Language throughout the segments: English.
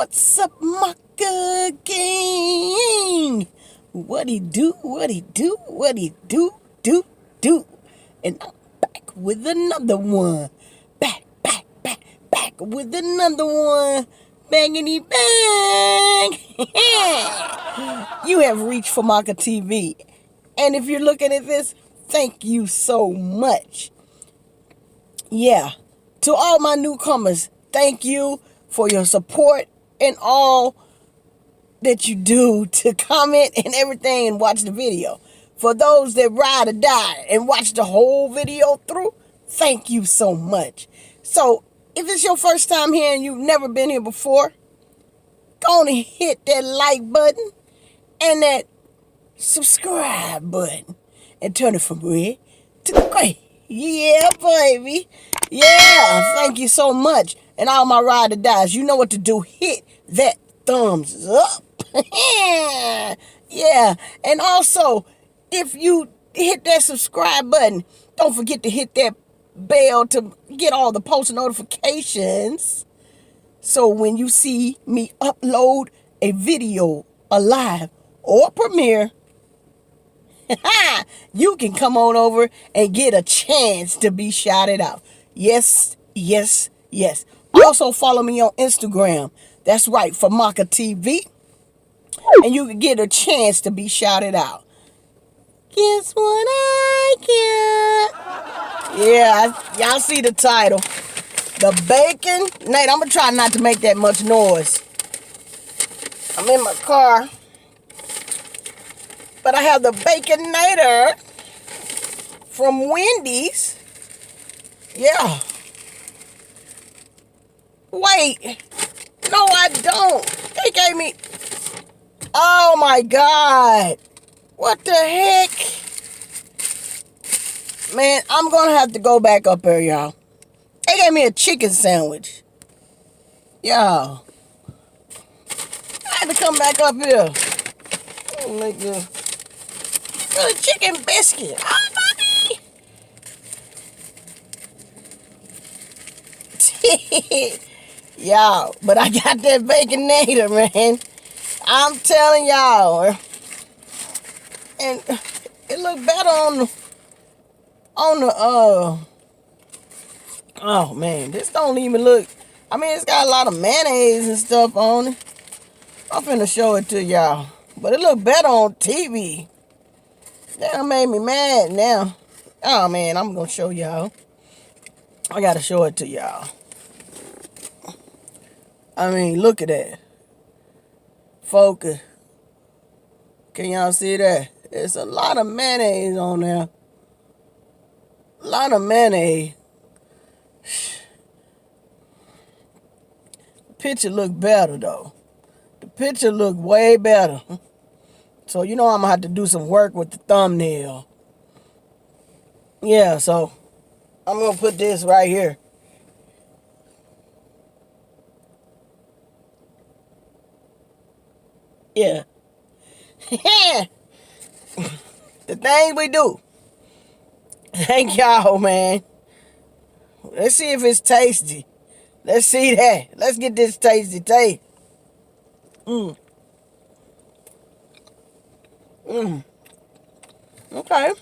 What's up, Maca Gang? What he do, what he do, what he do. And I'm back with another one. Back with another one. Bangity bang. You have reached Famaca TV. And if you're looking at this, thank you so much. Yeah, to all my newcomers, thank you for your support and all that you do to comment and everything and watch the video. For those that ride or die and watch the whole video through, thank you so much. So, if it's your first time here and you've never been here before, go on and hit that like button and that subscribe button and turn it from red to gray. Yeah, baby. Yeah, thank you so much. And all my ride or dies, you know what to do. Hit that thumbs up. Yeah, and also, if you hit that subscribe button, don't forget to hit that bell to get all the post notifications. So when you see me upload a video, a live or premiere, you can come on over and get a chance to be shouted out. Yes. Also follow me on Instagram. That's right, Famaca TV. And you can get a chance to be shouted out. Guess what I got? Yeah, y'all see the title. The Baconator. I'm going to try not to make that much noise. I'm in my car. But I have the Baconator from Wendy's. Yeah. Wait. No, I don't. They gave me... Oh, my God. What the heck? Man, I'm going to have to go back up there, y'all. They gave me a chicken sandwich. Y'all. I had to come back up here. Like this. A chicken biscuit. Oh, mommy. Y'all, but I got that Baconator, man. I'm telling y'all. And it looked better on the oh man, this don't even look, I mean, it's got a lot of mayonnaise and stuff on it. I'm finna show it to y'all. But it look better on TV. That made me mad now. Oh man, I'm gonna show y'all. I gotta show it to y'all. I mean, look at that. Focus. Can y'all see that? There's a lot of mayonnaise on there. A lot of mayonnaise. The picture look better though. The picture look way better. So you know I'm gonna have to do some work with the thumbnail. Yeah, so I'm gonna put this right here. Yeah. The things we do. Thank y'all, man. Let's see if it's tasty. Let's see that. Let's get this tasty taste. Okay.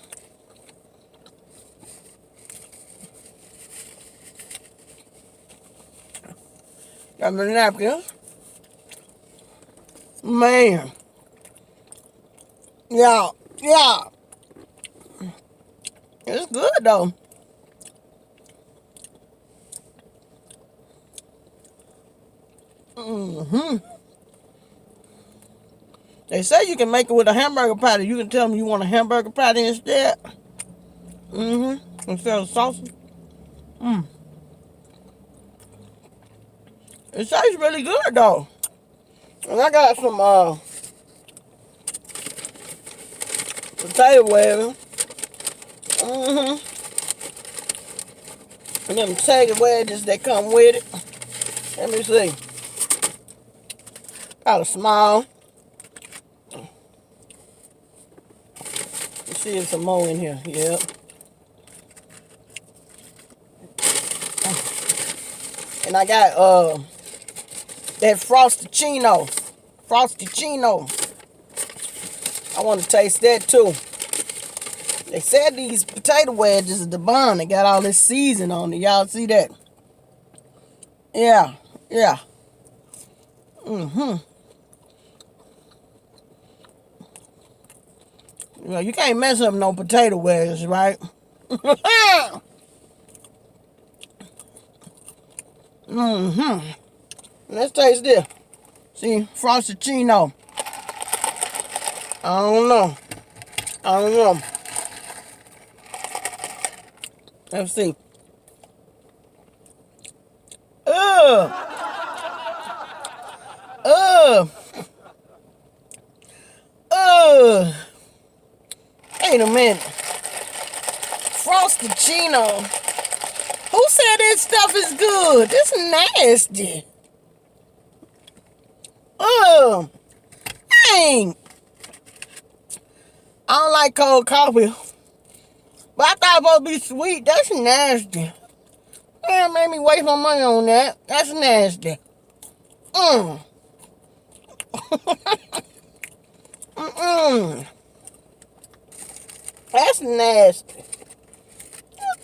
Got my napkins. Man. Yeah. It's good though. They say you can make it with a hamburger patty. You can tell them you want a hamburger patty instead. Instead of sausage. It tastes really good though. And I got some potato wedges. And them potato wedges that come with it. Let me see. Got a small. Let's see if some more in here. Yep. And I got That Frosty-chino. Frosty-chino. I want to taste that too. They said these potato wedges is the bomb. They got all this season on it. Y'all see that? Yeah. Yeah. Well, you can't mess up no potato wedges, right? Let's taste this. See, Frosty-chino. I don't know. Let's see. Wait a minute. Frosty-chino. Who said this stuff is good? This is nasty. Dang. I don't like cold coffee. But I thought it was supposed to be sweet. That's nasty. Man, made me waste my money on that. That's nasty. That's nasty.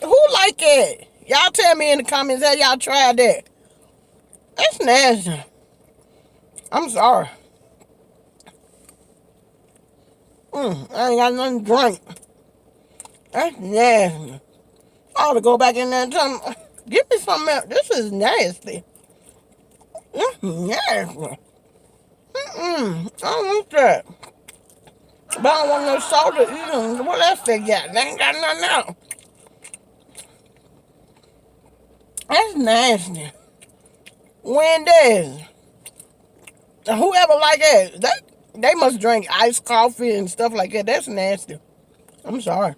Who like that? Y'all tell me in the comments that y'all tried that. That's nasty. I'm sorry. I ain't got nothing to drink. That's nasty. I ought to go back in there and tell them, give me something else. This is nasty. That's nasty. I don't want that. But I don't want no soda either. What else they got? They ain't got nothing else. That's nasty. Wendy's. Whoever like that, they must drink iced coffee and stuff like that. That's nasty. I'm sorry.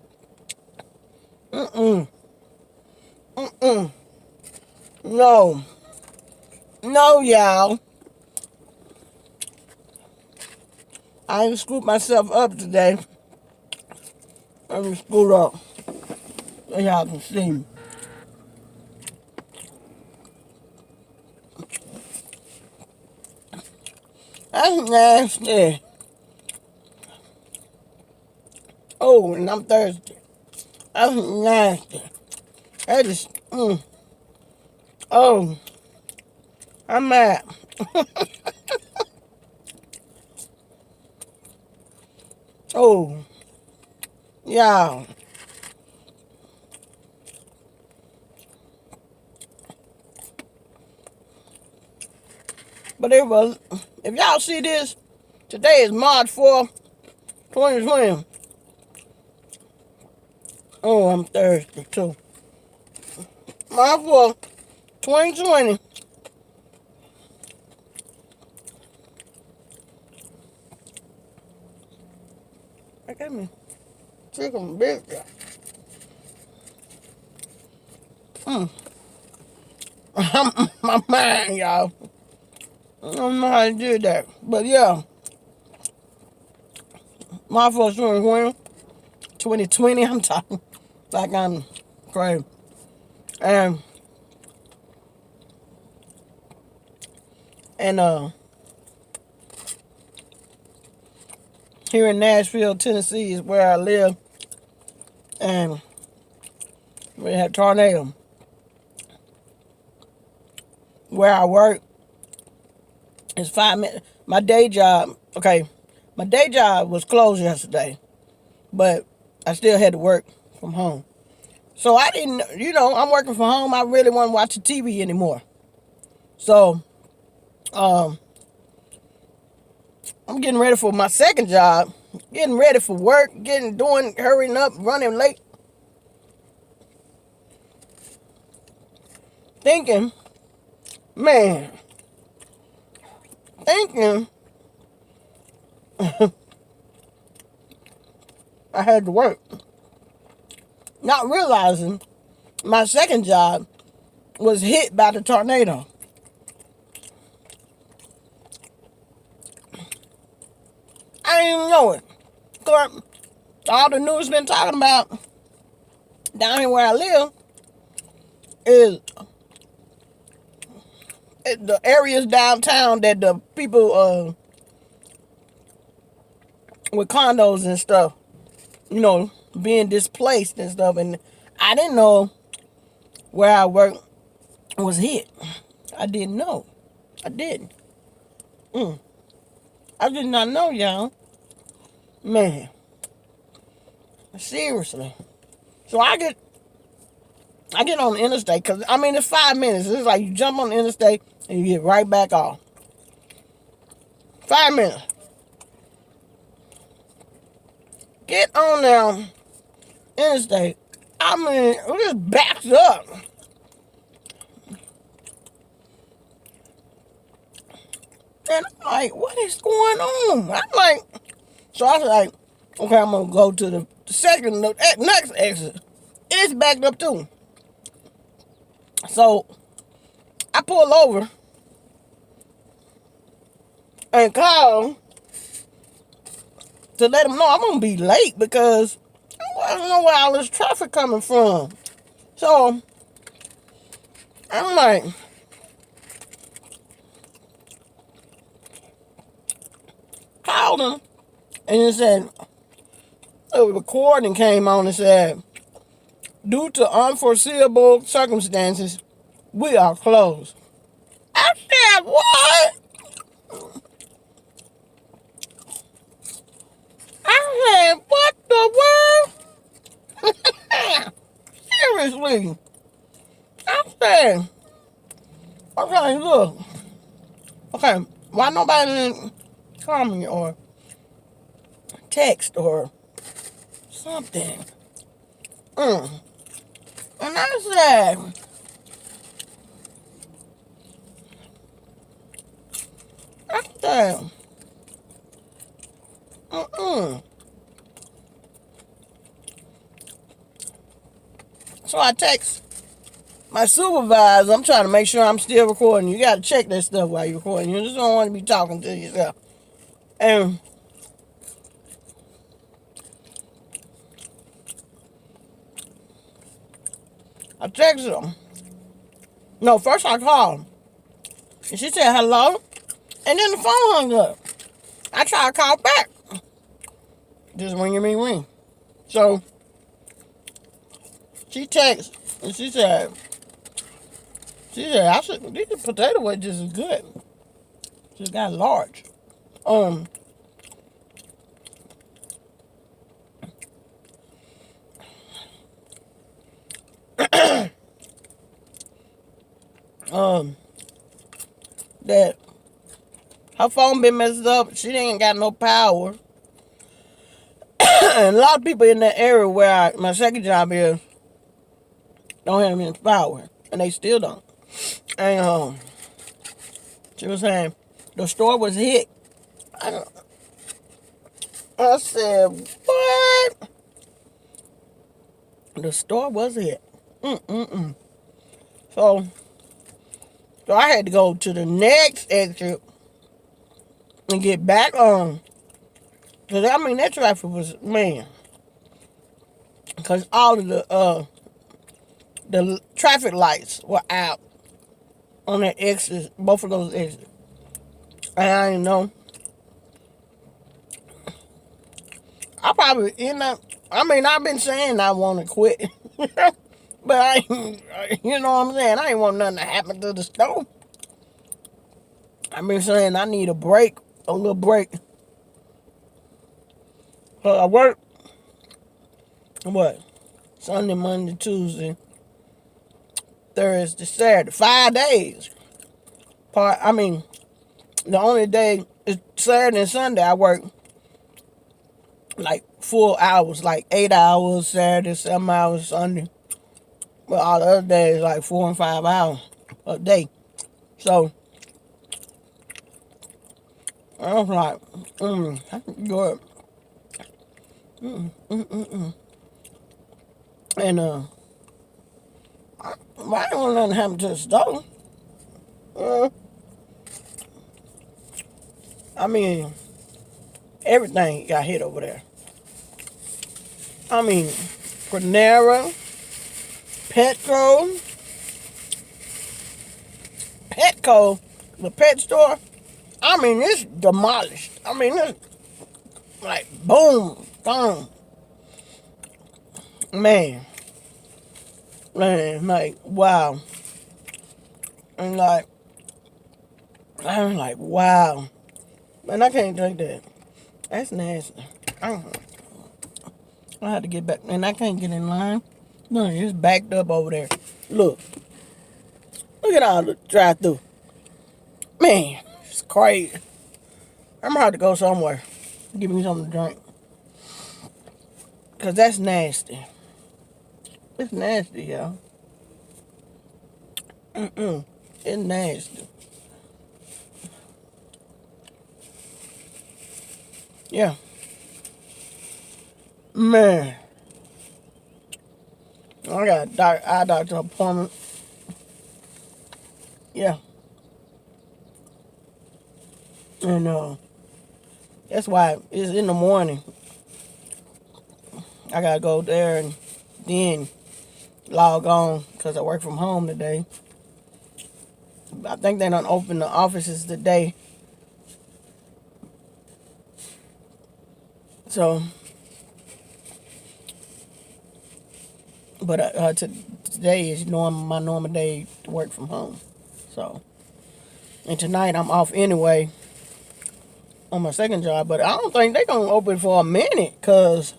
No. No, y'all. I ain't scooped myself up today. Let me scoot up so y'all can see me. That's nasty. Oh, and I'm thirsty. That's nasty. That is, Oh, I'm mad. Oh, yeah. But if y'all see this, today is March 4th, 2020. Oh, I'm thirsty too. March 4th, 2020. I got me chicken biscuit. My mind, y'all. I don't know how to do that. But yeah. My first 2020, I'm talking like I'm crazy. And here in Nashville, Tennessee is where I live. And we had a tornado. Where I work is 5 minutes. My day job was closed yesterday, but I still had to work from home. So I didn't, I'm working from home. I really wasn't watching TV anymore. So, I'm getting ready for my second job, getting ready for work, hurrying up, running late. Thinking I had to work. Not realizing my second job was hit by the tornado. I didn't even know it. All the news been talking about down here where I live is the areas downtown that the people with condos and stuff, being displaced and stuff. And I didn't know where I worked was hit. I didn't know. I didn't. I did not know, y'all. Man. Seriously. So I get on the interstate, because, it's 5 minutes. It's like you jump on the interstate and you get right back off. 5 minutes. Get on there, interstate. It just backs up. And I'm like, what is going on? So I was like, okay, I'm going to go to the next exit. It's backed up too. So I pull over and call to let them know I'm going to be late, because I don't know where all this traffic coming from. So I'm like, called them, and it said, a recording came on and said, due to unforeseeable circumstances, we are closed. I said, what? I said, what the world? Seriously. I said, okay, look. Okay, why nobody didn't call me or text or something? And I said, So I text my supervisor. I'm trying to make sure I'm still recording. You got to check that stuff while you're recording. You just don't want to be talking to yourself. And I texted him. No, first I called him. And she said hello. And then the phone hung up. I tried to call back. Just ring. So she texted and she said, these potato wedges is good. She got large. That her phone been messed up. She ain't got no power. And a lot of people in that area where my second job is don't have any power. And they still don't. And she was saying the store was hit. I said, what? The store was hit. So I had to go to the next exit and get back on. Because, that traffic was, man. Because all of the traffic lights were out on that exit, both of those exits. And I didn't know. I probably end up, I've been saying I want to quit. But you know what I'm saying? I ain't want nothing to happen to the stove. I've been saying I need a little break. So I work, Sunday, Monday, Tuesday, Thursday, Saturday, 5 days. The only day is Saturday and Sunday I work like full hours, like 8 hours Saturday, 7 hours Sunday. But all the other days like 4 and 5 hours a day. So I was like, good. And I didn't want nothing to happen to the stove. Everything got hit over there. Panera, Petro, Petco, the pet store, I mean, it's demolished. I mean, it's like boom, boom. Man, like, wow. And like, I'm like, wow. Man, I can't drink that. That's nasty. I had to get back. And I can't get in line. No, it's backed up over there. Look. Look at all the drive-through. Man, it's crazy. I'm gonna have to go somewhere. Give me something to drink. Because that's nasty. It's nasty, y'all. It's nasty. Yeah. Man. I got a eye doctor appointment. Yeah. And that's why it's in the morning. I gotta go there and then log on because I work from home today. I think they don't open the offices today. So, but today is my normal day to work from home. So, and tonight I'm off anyway on my second job, but I don't think they're gonna open for a minute, cause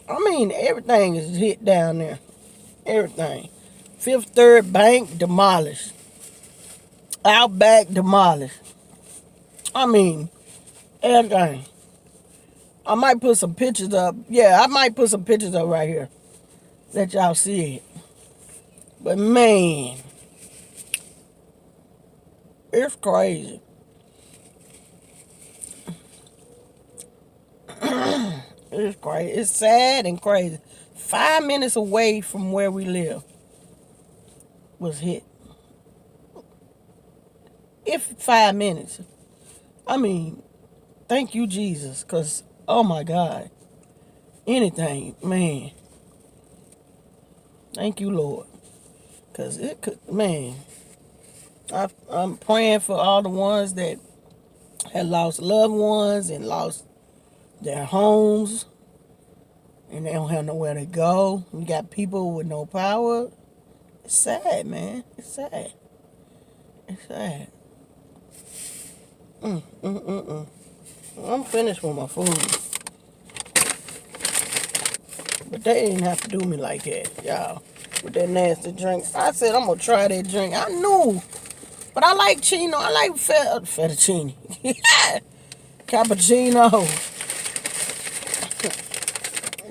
I mean everything is hit down there. Everything. Fifth Third Bank demolished. Outback demolished. I mean, everything. I might put some pictures up. Yeah, I might put some pictures up right here. Let y'all see it. But man, it's crazy. It's crazy. It's sad and crazy. 5 minutes away from where we live was hit. If 5 minutes. I mean, thank you, Jesus, because, oh my God. Anything, man. Thank you, Lord. Because it could, man. I'm praying for all the ones that had lost loved ones and lost their homes. And they don't have nowhere to go. You got people with no power. It's sad, man. It's sad. It's sad. I'm finished with my food. But they didn't have to do me like that, y'all. With that nasty drink. I said I'm going to try that drink. I knew. But I like Chino. I like fettuccine. Cappuccino.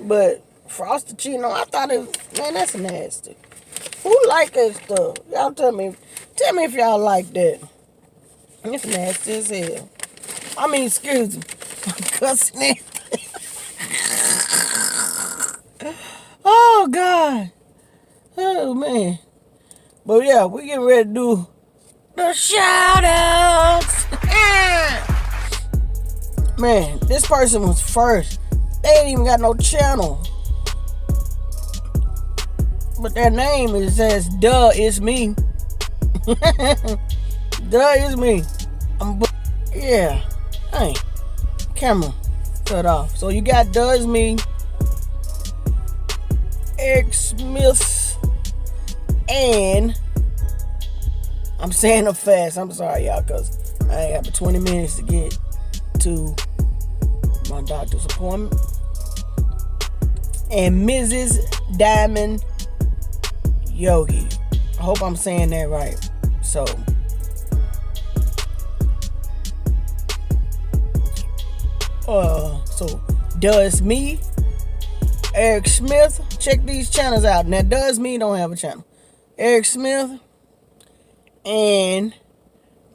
But frosted Chino, I thought it was, man, that's nasty. Who like that stuff? Y'all tell me if y'all like that. It's nasty as hell. I mean, excuse me. I'm cussing it. Oh, God. Oh, man. But, yeah, we getting ready to do the shout-outs. Man, this person was first. They ain't even got no channel. But their name says, duh, it's me. Duh, it's me. Yeah. Hey, camera cut off. So you got duh, it's me. Eric Smith. And I'm saying it fast. I'm sorry, y'all, because I ain't got but 20 minutes to get to my doctor's appointment. And Mrs. Diamond Yogi. I hope I'm saying that right. So does me, Eric Smith. Check these channels out. Now, does me don't have a channel. Eric Smith and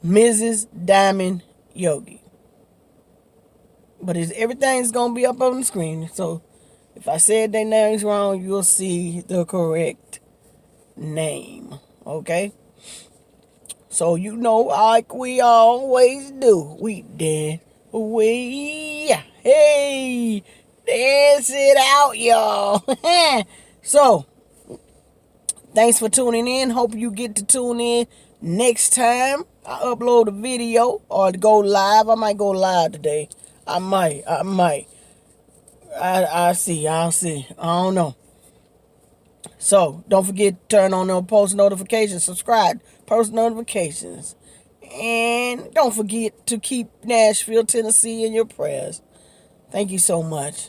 Mrs. Diamond Yogi. But everything's gonna be up on the screen. So if I said their names wrong, you'll see the correct name. Okay? So you know, like we always do, we dance. Hey, dance it out, y'all. So, thanks for tuning in. Hope you get to tune in Next time I upload a video or go live, I might go live today. I might. I'll see. I don't know. So don't forget to turn on the post notifications, subscribe, post notifications. And don't forget to keep Nashville, Tennessee in your prayers. Thank you so much.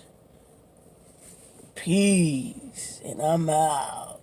Peace. And I'm out.